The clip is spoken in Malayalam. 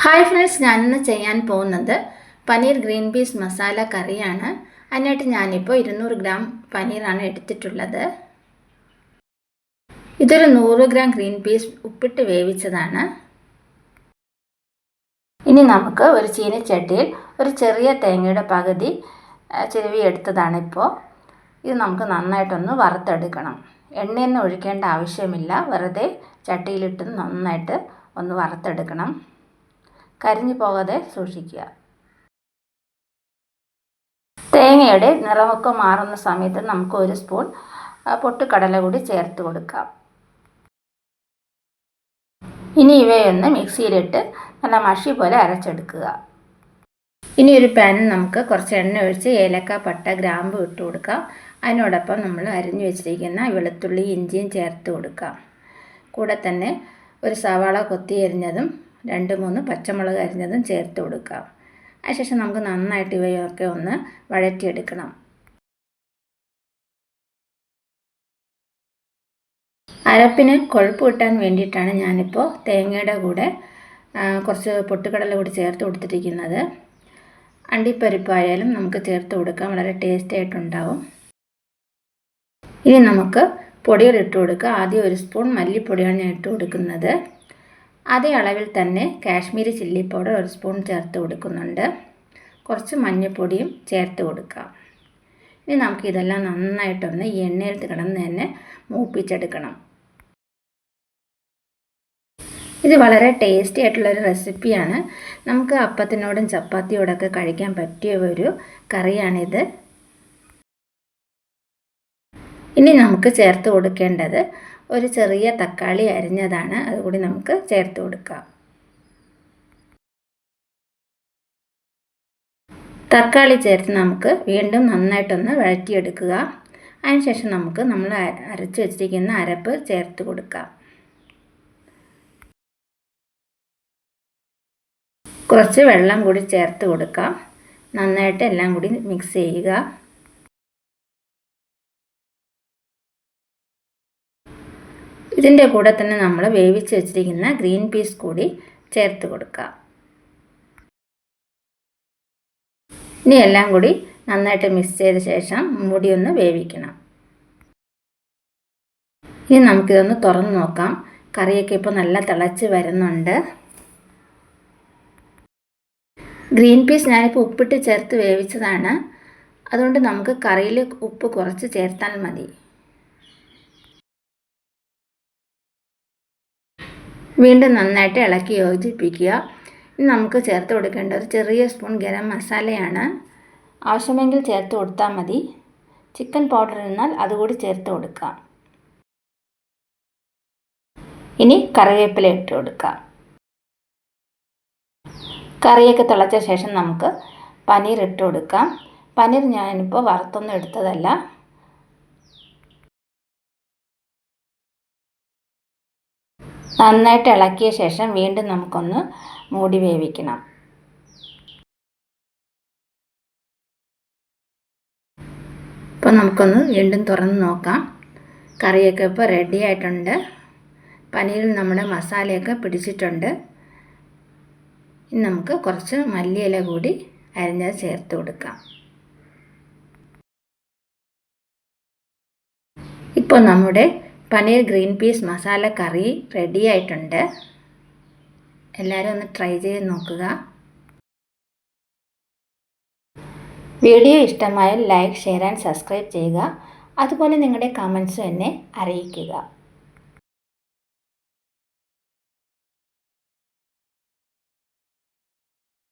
ഹായ് ഫ്രണ്ട്സ്, ഞാനിന്ന് ചെയ്യാൻ പോകുന്നത് പനീർ ഗ്രീൻ പീസ് മസാല കറിയാണ്. അതിനായിട്ട് ഞാനിപ്പോൾ 200 ഗ്രാം പനീറാണ് എടുത്തിട്ടുള്ളത്. ഇതൊരു 100 ഗ്രാം ഗ്രീൻ പീസ് ഉപ്പിട്ട് വേവിച്ചതാണ്. ഇനി നമുക്ക് ഒരു ചീനച്ചട്ടിയിൽ ഒരു ചെറിയ തേങ്ങയുടെ പകുതി ചിരവി എടുത്തതാണിപ്പോൾ. ഇത് നമുക്ക് നന്നായിട്ടൊന്ന് വറുത്തെടുക്കണം. എണ്ണയൊന്നും ഒഴിക്കേണ്ട ആവശ്യമില്ല, വെറുതെ ചട്ടിയിലിട്ട് നന്നായിട്ട് ഒന്ന് വറുത്തെടുക്കണം. കരിഞ്ഞു പോകാതെ സൂക്ഷിക്കുക. തേങ്ങയുടെ നിറമൊക്കെ മാറുന്ന സമയത്ത് നമുക്ക് 1 സ്പൂൺ പൊട്ടുകടല കൂടി ചേർത്ത് കൊടുക്കാം. ഇനി ഇവയൊന്ന് മിക്സിയിലിട്ട് നല്ല മഷി പോലെ അരച്ചെടുക്കുക. ഇനി ഒരു പാനിൽ നമുക്ക് കുറച്ച് എണ്ണ ഒഴിച്ച് ഏലക്ക, പട്ട, ഗ്രാമ്പു ഇട്ട് കൊടുക്കാം. അതിനോടൊപ്പം നമ്മൾ അരിഞ്ഞു വെച്ചിരിക്കുന്ന വെളുത്തുള്ളി, ഇഞ്ചിയും ചേർത്ത് കൊടുക്കാം. കൂടെ തന്നെ ഒരു സവാള കൊത്തി അരിഞ്ഞതും 2-3 പച്ചമുളക് അരിഞ്ഞതും ചേർത്ത് കൊടുക്കാം. അതിനുശേഷം നമുക്ക് നന്നായിട്ട് ഇവയൊക്കെ ഒന്ന് വഴറ്റിയെടുക്കണം. അരപ്പിന് കൊഴുപ്പ് കിട്ടാൻ വേണ്ടിയിട്ടാണ് ഞാനിപ്പോൾ തേങ്ങയുടെ കൂടെ കുറച്ച് പൊട്ടുകടല കൂടി ചേർത്ത് കൊടുത്തിരിക്കുന്നത്. അണ്ടിപ്പരിപ്പായാലും നമുക്ക് ചേർത്ത് കൊടുക്കാം, വളരെ ടേസ്റ്റ് ആയിട്ടുണ്ടാവും. ഇനി നമുക്ക് പൊടികൾ ഇട്ട് കൊടുക്കുക. ആദ്യം 1 സ്പൂൺ മല്ലിപ്പൊടിയാണ് ഞാൻ ഇട്ട് കൊടുക്കുന്നത്. അതേ അളവിൽ തന്നെ കാശ്മീരി ചില്ലി പൗഡർ 1 സ്പൂൺ ചേർത്ത് കൊടുക്കുന്നുണ്ട്. കുറച്ച് മഞ്ഞൾപ്പൊടിയും ചേർത്ത് കൊടുക്കാം. ഇനി നമുക്കിതെല്ലാം നന്നായിട്ടൊന്ന് ഈ എണ്ണയിൽ കിടന്ന് തന്നെ മൂപ്പിച്ചെടുക്കണം. ഇത് വളരെ ടേസ്റ്റി ആയിട്ടുള്ളൊരു റെസിപ്പിയാണ്. നമുക്ക് അപ്പത്തിനോടും ചപ്പാത്തിയോടൊക്കെ കഴിക്കാൻ പറ്റിയ ഒരു കറിയാണിത്. ഇനി നമുക്ക് ചേർത്ത് കൊടുക്കേണ്ടത് ഒരു ചെറിയ തക്കാളി അരിഞ്ഞതാണ്. അതുകൂടി നമുക്ക് ചേർത്ത് കൊടുക്കാം. തക്കാളി ചേർത്ത് നമുക്ക് വീണ്ടും നന്നായിട്ടൊന്ന് വഴറ്റിയെടുക്കുക. അതിനുശേഷം നമുക്ക് നമ്മൾ അരച്ച് വെച്ചിരിക്കുന്ന അരപ്പ് ചേർത്ത് കൊടുക്കാം. കുറച്ച് വെള്ളം കൂടി ചേർത്ത് കൊടുക്കാം. നന്നായിട്ട് എല്ലാം കൂടി മിക്സ് ചെയ്യുക. ഇതിൻ്റെ കൂടെ തന്നെ നമ്മൾ വേവിച്ച് വെച്ചിരിക്കുന്ന ഗ്രീൻ പീസ് കൂടി ചേർത്ത് കൊടുക്കാം. ഇനി എല്ലാം കൂടി നന്നായിട്ട് മിക്സ് ചെയ്ത ശേഷം മൂടി ഒന്ന് വേവിക്കണം. ഇനി നമുക്കിതൊന്ന് തുറന്ന് നോക്കാം. കറിയൊക്കെ ഇപ്പോൾ നല്ല തിളച്ച് വരുന്നുണ്ട്. ഗ്രീൻ പീസ് ഞാനിപ്പോൾ ഉപ്പിട്ട് ചേർത്ത് വേവിച്ചതാണ്. അതുകൊണ്ട് നമുക്ക് കറിയിൽ ഉപ്പ് കുറച്ച് ചേർത്താൽ മതി. വീണ്ടും നന്നായിട്ട് ഇളക്കി യോജിപ്പിക്കുക. ഇനി നമുക്ക് ചേർത്ത് കൊടുക്കേണ്ട ഒരു ചെറിയ സ്പൂൺ ഗരം മസാലയാണ്. ആവശ്യമെങ്കിൽ ചേർത്ത് കൊടുത്താൽ മതി. ചിക്കൻ പൗഡർ എന്നാൽ അതുകൂടി ചേർത്ത് കൊടുക്കാം. ഇനി കറിവേപ്പില ഇട്ട് കൊടുക്കാം. കറിയൊക്കെ തിളച്ച ശേഷം നമുക്ക് പനീർ ഇട്ട് കൊടുക്കാം. പനീർ ഞാനിപ്പോൾ വറുത്തൊന്നും എടുത്തതല്ല. നന്നായിട്ട് ഇളക്കിയ ശേഷം വീണ്ടും നമുക്കൊന്ന് മൂടി വേവിക്കണം. ഇപ്പോൾ നമുക്കൊന്ന് വീണ്ടും തുറന്ന് നോക്കാം. കറിയൊക്കെ ഇപ്പോൾ റെഡി ആയിട്ടുണ്ട്. പനീരിൽ നമ്മുടെ മസാലയൊക്കെ പിടിച്ചിട്ടുണ്ട്. ഇനി നമുക്ക് കുറച്ച് മല്ലിയില കൂടി അരിഞ്ഞത് ചേർത്ത് കൊടുക്കാം. ഇപ്പോൾ നമ്മുടെ പനീർ ഗ്രീൻ പീസ് മസാല കറി റെഡി ആയിട്ടുണ്ട്. എല്ലാവരും ഒന്ന് ട്രൈ ചെയ്ത് നോക്കുക. വീഡിയോ ഇഷ്ടമായാൽ ലൈക്ക്, ഷെയർ ആൻഡ് സബ്സ്ക്രൈബ് ചെയ്യുക. അതുപോലെ നിങ്ങളുടെ കമൻസ് എന്നെ അറിയിക്കുക.